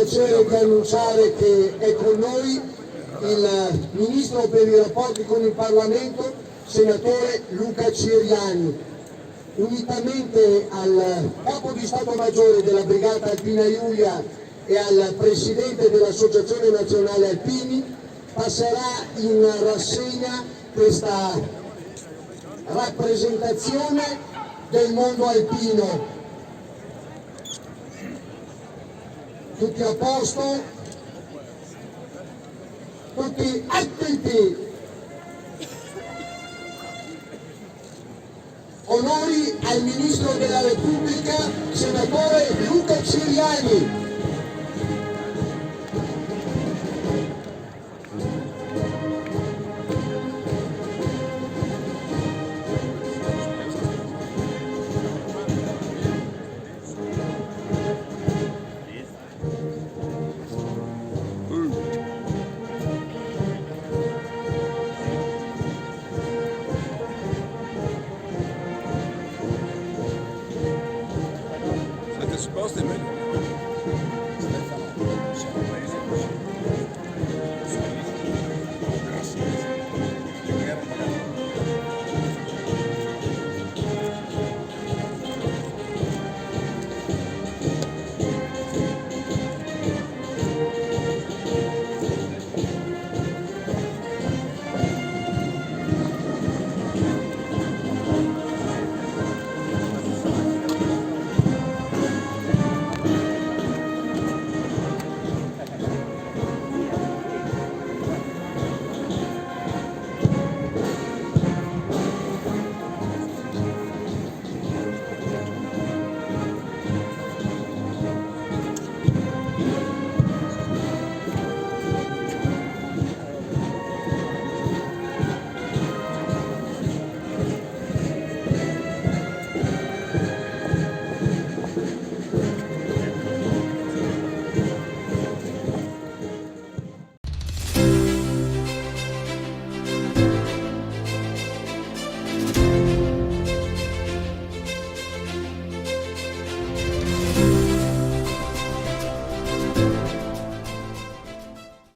piacere di annunciare che è con noi il Ministro per i rapporti con il Parlamento, senatore Luca Ciriani, unitamente al Capo di Stato Maggiore della Brigata Alpina Giulia e al Presidente dell'Associazione Nazionale Alpini, passerà in rassegna questa rappresentazione del mondo alpino. Tutti a posto? Tutti attenti! Onori al Ministro della Repubblica, senatore Luca Ciriani.